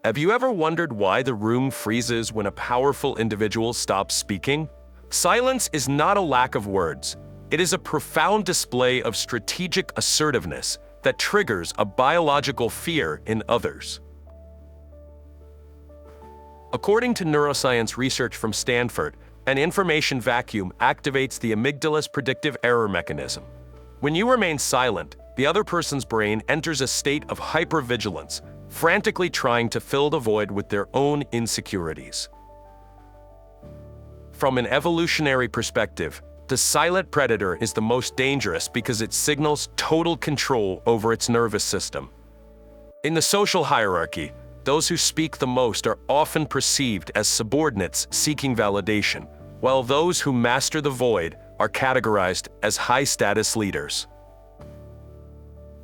Have you ever wondered why the room freezes when a powerful individual stops speaking? Silence is not a lack of words. It is a profound display of strategic assertiveness that triggers a biological fear in others. According to neuroscience research from Stanford, an information vacuum activates the amygdala's predictive error mechanism. When you remain silent, the other person's brain enters a state of hypervigilance, frantically trying to fill the void with their own insecurities. From an evolutionary perspective, the silent predator is the most dangerous because it signals total control over its nervous system. In the social hierarchy, those who speak the most are often perceived as subordinates seeking validation, while those who master the void are categorized as high-status leaders.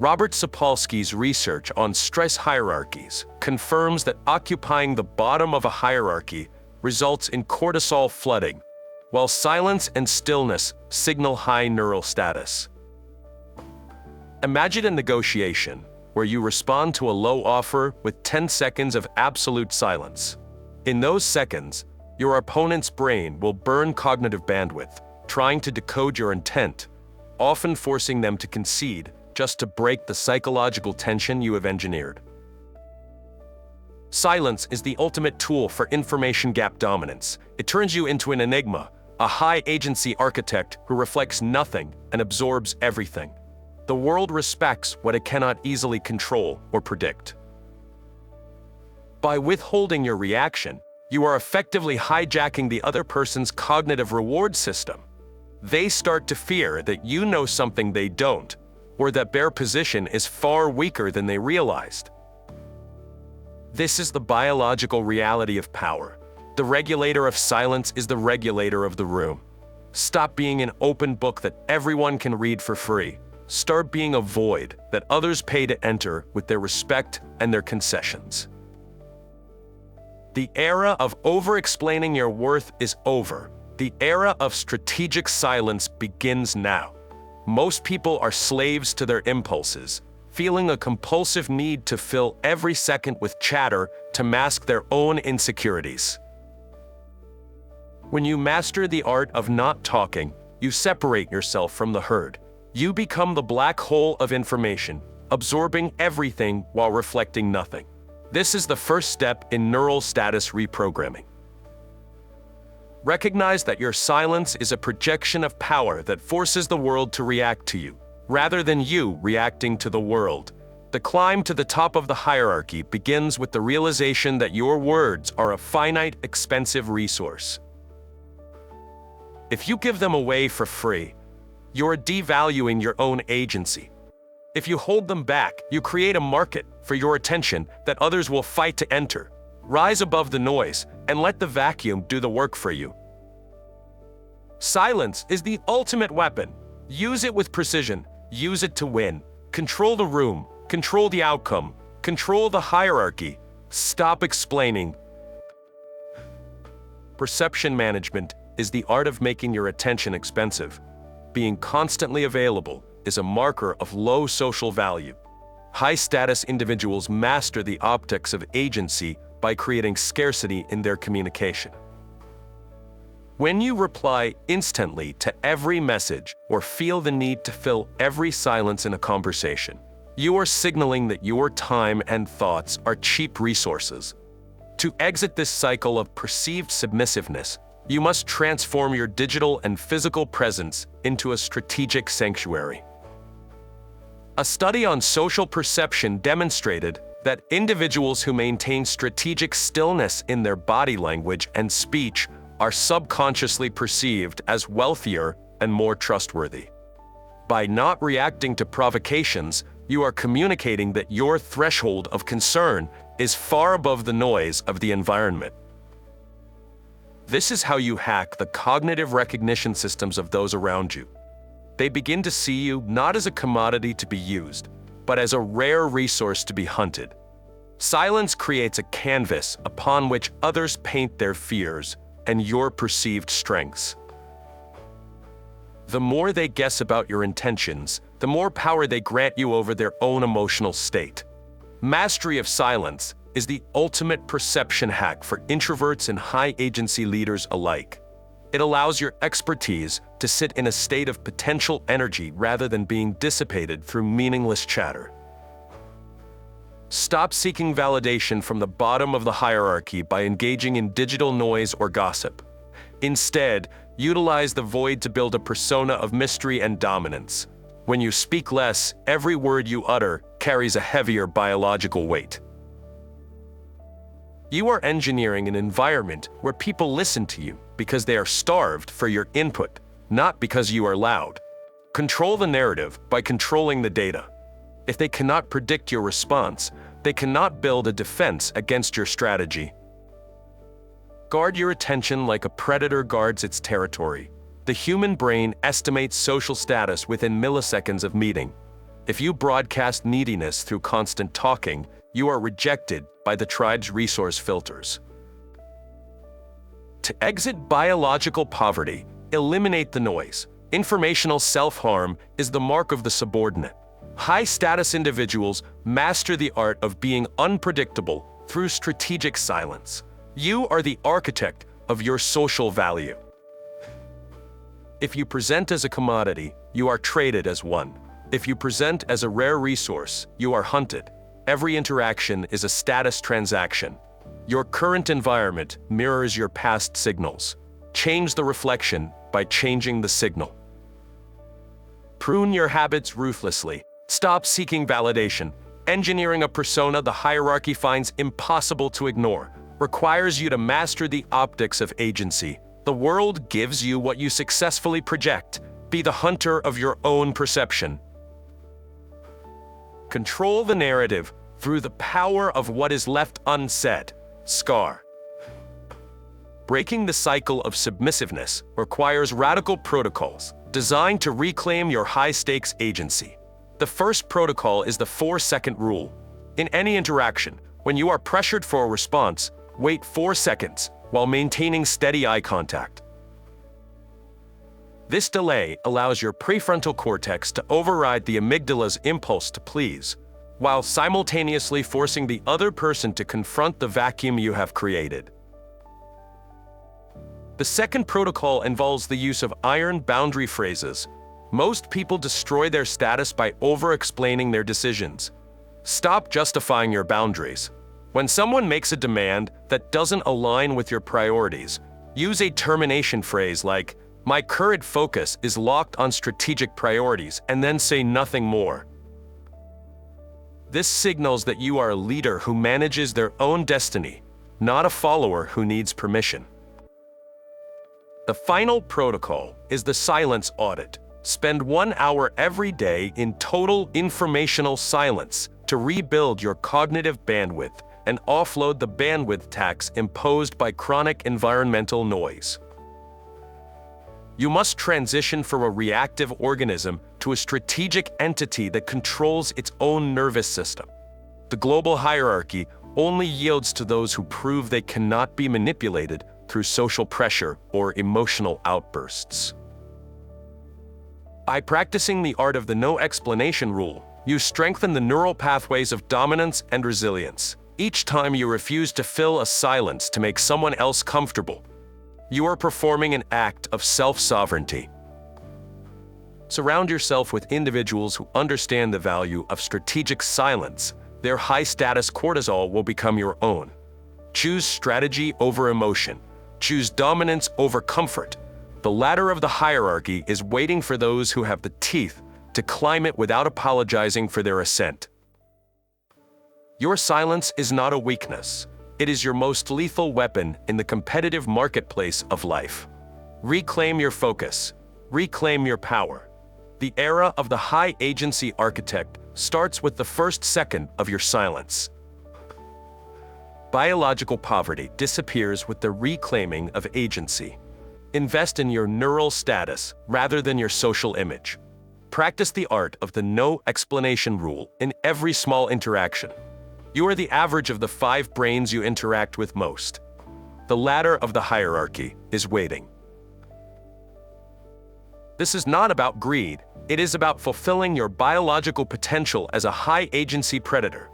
Robert Sapolsky's research on stress hierarchies confirms that occupying the bottom of a hierarchy results in cortisol flooding, while silence and stillness signal high neural status. Imagine a negotiation where you respond to a low offer with 10 seconds of absolute silence. In those seconds, your opponent's brain will burn cognitive bandwidth, trying to decode your intent, often forcing them to concede just to break the psychological tension you have engineered. Silence is the ultimate tool for information gap dominance. It turns you into an enigma, a high-agency architect who reflects nothing and absorbs everything. The world respects what it cannot easily control or predict. By withholding your reaction, you are effectively hijacking the other person's cognitive reward system. They start to fear that you know something they don't, or that their position is far weaker than they realized. This is the biological reality of power. The regulator of silence is the regulator of the room. Stop being an open book that everyone can read for free. Start being a void that others pay to enter with their respect and their concessions. The era of over-explaining your worth is over. The era of strategic silence begins now. Most people are slaves to their impulses, feeling a compulsive need to fill every second with chatter to mask their own insecurities. When you master the art of not talking, you separate yourself from the herd. You become the black hole of information, absorbing everything while reflecting nothing. This is the first step in neural status reprogramming. Recognize that your silence is a projection of power that forces the world to react to you, rather than you reacting to the world. The climb to the top of the hierarchy begins with the realization that your words are a finite, expensive resource. If you give them away for free, you're devaluing your own agency. If you hold them back, you create a market for your attention that others will fight to enter. Rise above the noise and let the vacuum do the work for you. Silence is the ultimate weapon. Use it with precision. Use it to win. Control the room. Control the outcome. Control the hierarchy. Stop explaining. Perception management is the art of making your attention expensive. Being constantly available is a marker of low social value. High-status individuals master the optics of agency by creating scarcity in their communication. When you reply instantly to every message or feel the need to fill every silence in a conversation, you are signaling that your time and thoughts are cheap resources. To exit this cycle of perceived submissiveness, you must transform your digital and physical presence into a strategic sanctuary. A study on social perception demonstrated that individuals who maintain strategic stillness in their body language and speech are subconsciously perceived as wealthier and more trustworthy. By not reacting to provocations, you are communicating that your threshold of concern is far above the noise of the environment. This is how you hack the cognitive recognition systems of those around you. They begin to see you not as a commodity to be used, but as a rare resource to be hunted. Silence creates a canvas upon which others paint their fears and your perceived strengths. The more they guess about your intentions, the more power they grant you over their own emotional state. Mastery of silence is the ultimate perception hack for introverts and high-agency leaders alike. It allows your expertise to sit in a state of potential energy rather than being dissipated through meaningless chatter. Stop seeking validation from the bottom of the hierarchy by engaging in digital noise or gossip. Instead, utilize the void to build a persona of mystery and dominance. When you speak less, every word you utter carries a heavier biological weight. You are engineering an environment where people listen to you because they are starved for your input, not because you are loud. Control the narrative by controlling the data. If they cannot predict your response, they cannot build a defense against your strategy. Guard your attention like a predator guards its territory. The human brain estimates social status within milliseconds of meeting. If you broadcast neediness through constant talking, you are rejected by the tribe's resource filters. To exit biological poverty, eliminate the noise. Informational self-harm is the mark of the subordinate. High-status individuals master the art of being unpredictable through strategic silence. You are the architect of your social value. If you present as a commodity, you are traded as one. If you present as a rare resource, you are hunted. Every interaction is a status transaction. Your current environment mirrors your past signals. Change the reflection by changing the signal. Prune your habits ruthlessly. Stop seeking validation. Engineering a persona the hierarchy finds impossible to ignore requires you to master the optics of agency. The world gives you what you successfully project. Be the hunter of your own perception. Control the narrative through the power of what is left unsaid. Scar. Breaking the cycle of submissiveness requires radical protocols designed to reclaim your high-stakes agency. The first protocol is the 4-second rule. In any interaction, when you are pressured for a response, wait 4 seconds while maintaining steady eye contact. This delay allows your prefrontal cortex to override the amygdala's impulse to please, while simultaneously forcing the other person to confront the vacuum you have created. The second protocol involves the use of iron boundary phrases. Most people destroy their status by over-explaining their decisions. Stop justifying your boundaries. When someone makes a demand that doesn't align with your priorities, use a termination phrase like, "My current focus is locked on strategic priorities," and then say nothing more. This signals that you are a leader who manages their own destiny, not a follower who needs permission. The final protocol is the silence audit. Spend 1 hour every day in total informational silence to rebuild your cognitive bandwidth and offload the bandwidth tax imposed by chronic environmental noise. You must transition from a reactive organism to a strategic entity that controls its own nervous system. The global hierarchy only yields to those who prove they cannot be manipulated through social pressure or emotional outbursts. By practicing the art of the no explanation rule, you strengthen the neural pathways of dominance and resilience. Each time you refuse to fill a silence to make someone else comfortable, you are performing an act of self-sovereignty. Surround yourself with individuals who understand the value of strategic silence. Their high-status cortisol will become your own. Choose strategy over emotion. Choose dominance over comfort. The ladder of the hierarchy is waiting for those who have the teeth to climb it without apologizing for their ascent. Your silence is not a weakness. It is your most lethal weapon in the competitive marketplace of life. Reclaim your focus. Reclaim your power. The era of the high-agency architect starts with the first second of your silence. Biological poverty disappears with the reclaiming of agency. Invest in your neural status rather than your social image. Practice the art of the no explanation rule in every small interaction. You are the average of the 5 brains you interact with most. The ladder of the hierarchy is waiting. This is not about greed. It is about fulfilling your biological potential as a high-agency predator.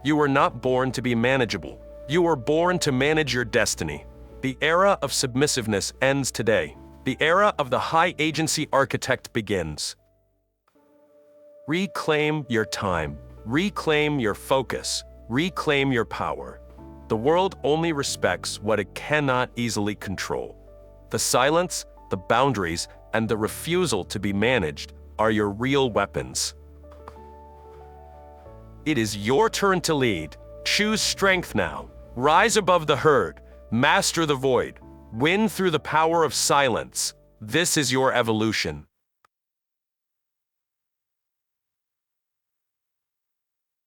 You were not born to be manageable. You were born to manage your destiny. The era of submissiveness ends today. The era of the high-agency architect begins. Reclaim your time. Reclaim your focus. Reclaim your power. The world only respects what it cannot easily control. The silence, the boundaries, and the refusal to be managed are your real weapons. It is your turn to lead. Choose strength now. Rise above the herd. Master the void. Win through the power of silence. This is your evolution.